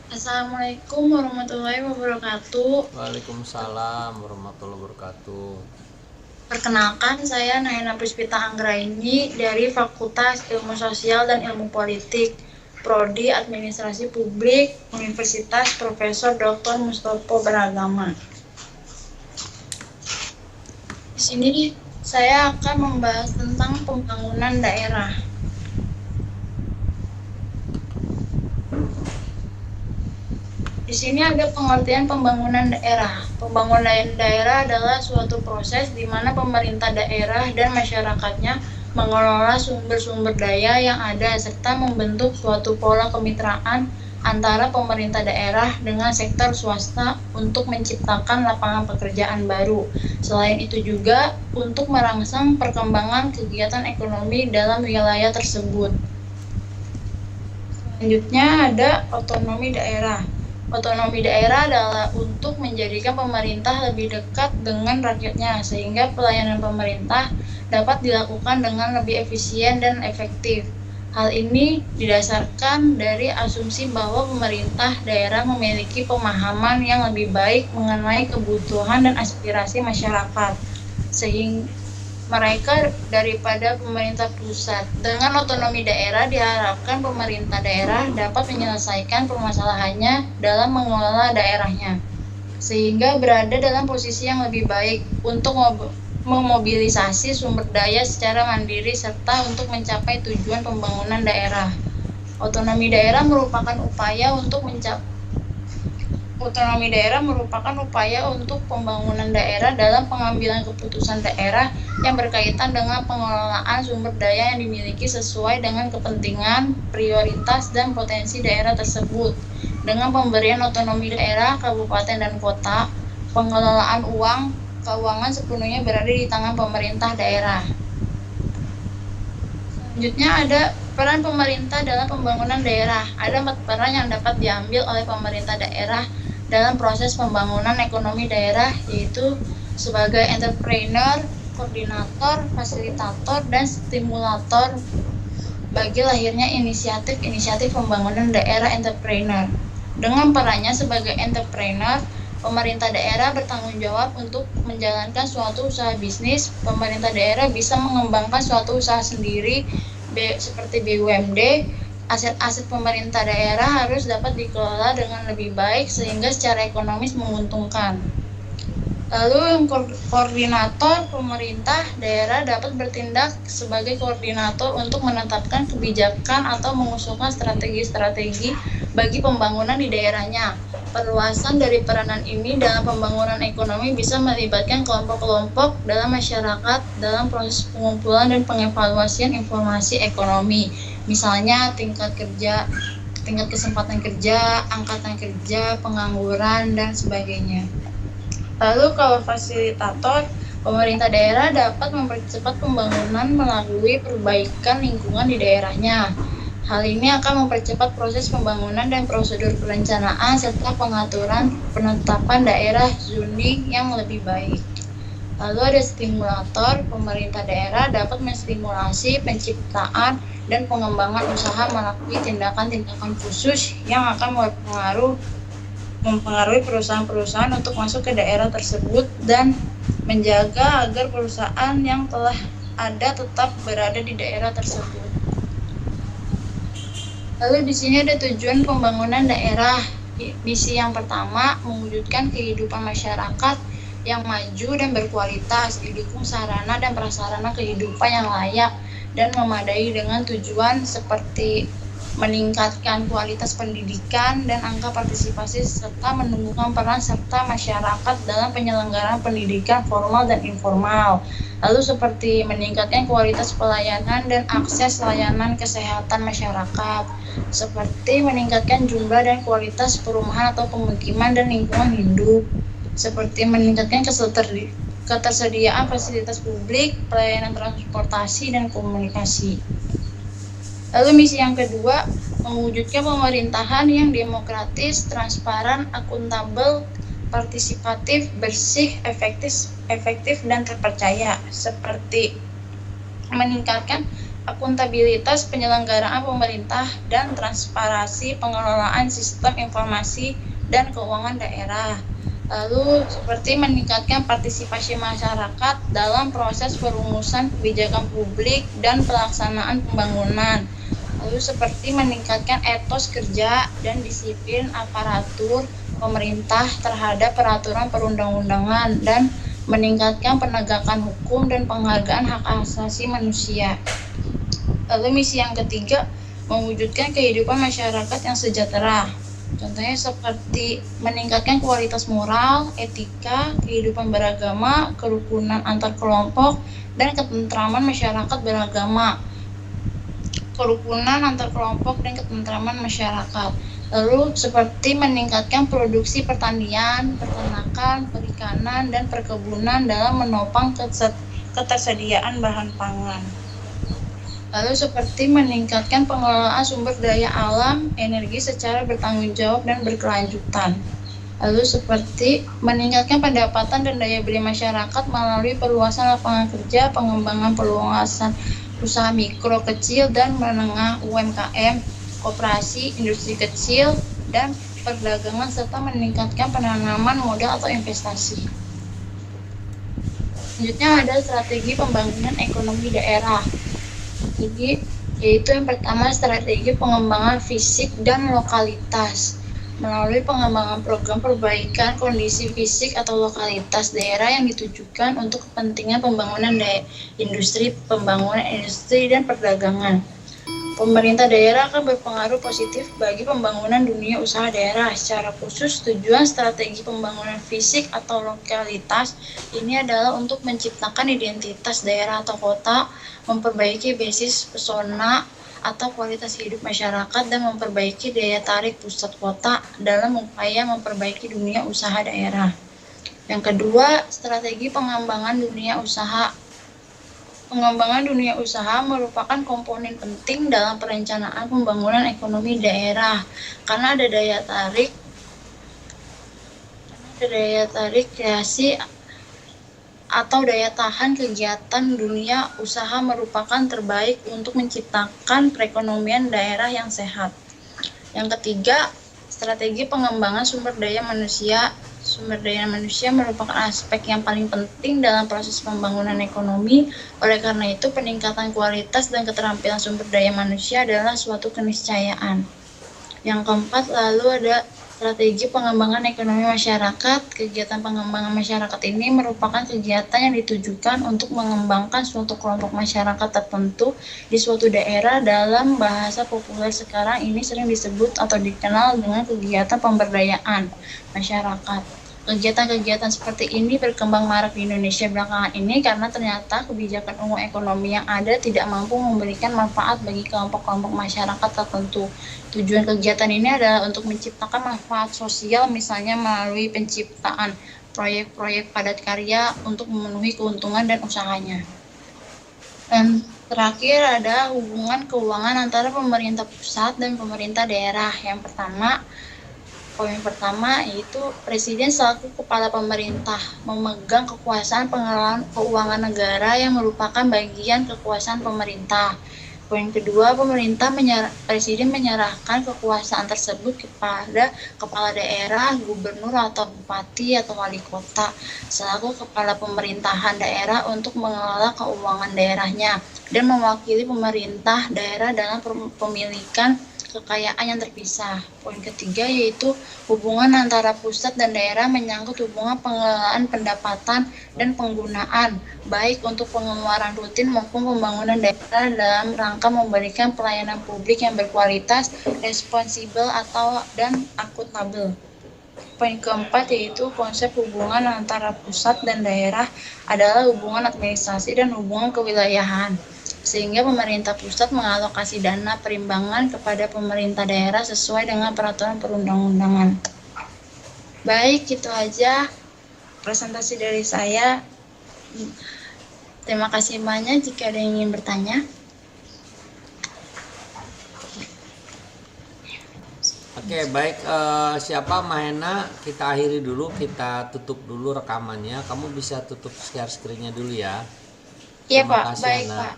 Assalamualaikum warahmatullahi wabarakatuh. Waalaikumsalam warahmatullahi wabarakatuh. Perkenalkan, saya Naina Puspita Anggraini dari Fakultas Ilmu Sosial dan Ilmu Politik, Prodi Administrasi Publik, Universitas Profesor Dr. Mustopo Beragama. Di sini saya akan membahas tentang pembangunan daerah. Di sini ada pengertian pembangunan daerah. Pembangunan daerah adalah suatu proses di mana pemerintah daerah dan masyarakatnya mengelola sumber-sumber daya yang ada serta membentuk suatu pola kemitraan antara pemerintah daerah dengan sektor swasta untuk menciptakan lapangan pekerjaan baru. Selain itu juga untuk merangsang perkembangan kegiatan ekonomi dalam wilayah tersebut. Selanjutnya ada otonomi daerah. Otonomi daerah adalah untuk menjadikan pemerintah lebih dekat dengan rakyatnya sehingga pelayanan pemerintah dapat dilakukan dengan lebih efisien dan efektif. Hal ini didasarkan dari asumsi bahwa pemerintah daerah memiliki pemahaman yang lebih baik mengenai kebutuhan dan aspirasi masyarakat, sehingga mereka daripada pemerintah pusat. Dengan otonomi daerah diharapkan pemerintah daerah dapat menyelesaikan permasalahannya dalam mengelola daerahnya, sehingga berada dalam posisi yang lebih baik untuk memobilisasi sumber daya secara mandiri serta untuk mencapai tujuan pembangunan daerah. Otonomi daerah merupakan upaya untuk Otonomi daerah merupakan upaya untuk pembangunan daerah dalam pengambilan keputusan daerah yang berkaitan dengan pengelolaan sumber daya yang dimiliki sesuai dengan kepentingan, prioritas, dan potensi daerah tersebut. Dengan pemberian otonomi daerah, kabupaten, dan kota, pengelolaan keuangan sepenuhnya berada di tangan pemerintah daerah. Selanjutnya ada peran pemerintah dalam pembangunan daerah. Ada 4 peran yang dapat diambil oleh pemerintah daerah dalam proses pembangunan ekonomi daerah, yaitu sebagai entrepreneur, koordinator, fasilitator, dan stimulator bagi lahirnya inisiatif-inisiatif pembangunan daerah entrepreneur. Dengan perannya sebagai entrepreneur, pemerintah daerah bertanggung jawab untuk menjalankan suatu usaha bisnis. Pemerintah daerah bisa mengembangkan suatu usaha sendiri seperti BUMD. Aset-aset pemerintah daerah harus dapat dikelola dengan lebih baik sehingga secara ekonomis menguntungkan. Lalu yang koordinator, pemerintah daerah dapat bertindak sebagai koordinator untuk menetapkan kebijakan atau mengusulkan strategi-strategi bagi pembangunan di daerahnya. Perluasan dari peranan ini dalam pembangunan ekonomi bisa melibatkan kelompok-kelompok dalam masyarakat dalam proses pengumpulan dan pengevaluasian informasi ekonomi. Misalnya tingkat kesempatan kerja, angkatan kerja, pengangguran, dan sebagainya. Lalu kalau fasilitator, pemerintah daerah dapat mempercepat pembangunan melalui perbaikan lingkungan di daerahnya. Hal ini akan mempercepat proses pembangunan dan prosedur perencanaan serta pengaturan penetapan daerah zoning yang lebih baik. Lalu ada stimulator, pemerintah daerah dapat menstimulasi penciptaan dan pengembangan usaha melalui tindakan-tindakan khusus yang akan mempengaruhi perusahaan-perusahaan untuk masuk ke daerah tersebut dan menjaga agar perusahaan yang telah ada tetap berada di daerah tersebut. Lalu di sini ada tujuan pembangunan daerah. Misi yang pertama, mewujudkan kehidupan masyarakat yang maju dan berkualitas, didukung sarana dan prasarana kehidupan yang layak dan memadai dengan tujuan seperti meningkatkan kualitas pendidikan dan angka partisipasi serta menumbuhkan peran serta masyarakat dalam penyelenggaraan pendidikan formal dan informal. Lalu seperti meningkatkan kualitas pelayanan dan akses layanan kesehatan masyarakat, seperti meningkatkan jumlah dan kualitas perumahan atau pemukiman dan lingkungan hidup, seperti meningkatkan ketersediaan fasilitas publik, pelayanan transportasi, dan komunikasi. Lalu misi yang kedua, mewujudkan pemerintahan yang demokratis, transparan, akuntabel, partisipatif, bersih, efektif dan terpercaya, seperti meningkatkan akuntabilitas penyelenggaraan pemerintah, dan transparansi pengelolaan sistem informasi dan keuangan daerah. Lalu seperti meningkatkan partisipasi masyarakat dalam proses perumusan kebijakan publik dan pelaksanaan pembangunan. Lalu seperti meningkatkan etos kerja dan disiplin aparatur pemerintah terhadap peraturan perundang-undangan dan meningkatkan penegakan hukum dan penghargaan hak asasi manusia. Lalu misi yang ketiga, mewujudkan kehidupan masyarakat yang sejahtera. Contohnya seperti meningkatkan kualitas moral, etika, kehidupan beragama, kerukunan antar kelompok, dan ketentraman masyarakat beragama. Kerukunan antar kelompok dan ketentraman masyarakat. Lalu seperti meningkatkan produksi pertanian, peternakan, perikanan, dan perkebunan dalam menopang ketersediaan bahan pangan. Lalu seperti meningkatkan pengelolaan sumber daya alam, energi secara bertanggung jawab dan berkelanjutan. Lalu seperti meningkatkan pendapatan dan daya beli masyarakat melalui perluasan lapangan kerja, pengembangan peluasan usaha mikro, kecil, dan menengah UMKM, koperasi, industri kecil, dan perdagangan, serta meningkatkan penanaman modal atau investasi. Selanjutnya ada strategi pembangunan ekonomi daerah. Jadi, yaitu yang pertama strategi pengembangan fisik dan lokalitas melalui pengembangan program perbaikan kondisi fisik atau lokalitas daerah yang ditujukan untuk kepentingan pembangunan industri, dan perdagangan. Pemerintah daerah akan berpengaruh positif bagi pembangunan dunia usaha daerah. Secara khusus, tujuan strategi pembangunan fisik atau lokalitas ini adalah untuk menciptakan identitas daerah atau kota, memperbaiki basis pesona atau kualitas hidup masyarakat, dan memperbaiki daya tarik pusat kota dalam upaya memperbaiki dunia usaha daerah. Yang kedua, strategi pengembangan dunia usaha. Pengembangan dunia usaha merupakan komponen penting dalam perencanaan pembangunan ekonomi daerah karena ada daya tarik kreasi atau daya tahan kegiatan dunia usaha merupakan terbaik untuk menciptakan perekonomian daerah yang sehat. Yang ketiga, strategi pengembangan sumber daya manusia. Sumber daya manusia merupakan aspek yang paling penting dalam proses pembangunan ekonomi. Oleh karena itu, peningkatan kualitas dan keterampilan sumber daya manusia adalah suatu keniscayaan. Yang keempat, lalu ada strategi pengembangan ekonomi masyarakat. Kegiatan pengembangan masyarakat ini merupakan kegiatan yang ditujukan untuk mengembangkan suatu kelompok masyarakat tertentu di suatu daerah. Dalam bahasa populer sekarang ini sering disebut atau dikenal dengan kegiatan pemberdayaan masyarakat. Kegiatan-kegiatan seperti ini berkembang marak di Indonesia belakangan ini karena ternyata kebijakan umum ekonomi yang ada tidak mampu memberikan manfaat bagi kelompok-kelompok masyarakat tertentu. Tujuan kegiatan ini adalah untuk menciptakan manfaat sosial, misalnya melalui penciptaan proyek-proyek padat karya untuk memenuhi keuntungan dan usahanya. Dan terakhir ada hubungan keuangan antara pemerintah pusat dan pemerintah daerah. Poin pertama yaitu Presiden selaku kepala pemerintah memegang kekuasaan pengelolaan keuangan negara yang merupakan bagian kekuasaan pemerintah. Poin kedua, Presiden menyerahkan kekuasaan tersebut kepada kepala daerah, gubernur atau bupati atau wali kota selaku kepala pemerintahan daerah untuk mengelola keuangan daerahnya dan mewakili pemerintah daerah dalam pemilikan kekayaan yang terpisah. Poin ketiga yaitu hubungan antara pusat dan daerah menyangkut hubungan pengelolaan pendapatan dan penggunaan, baik untuk pengeluaran rutin maupun pembangunan daerah dalam rangka memberikan pelayanan publik yang berkualitas, responsibel dan akuntabel. Poin keempat yaitu konsep hubungan antara pusat dan daerah adalah hubungan administrasi dan hubungan kewilayahan, sehingga pemerintah pusat mengalokasi dana perimbangan kepada pemerintah daerah sesuai dengan peraturan perundang-undangan. Baik, itu aja presentasi dari saya. Terima kasih banyak. Jika ada yang ingin bertanya. Oke, baik. Siapa Mahena? Kita akhiri dulu, kita tutup dulu rekamannya. Kamu bisa tutup share screen-nya dulu ya. Iya Terima Pak, kasih, baik Ana. Pak.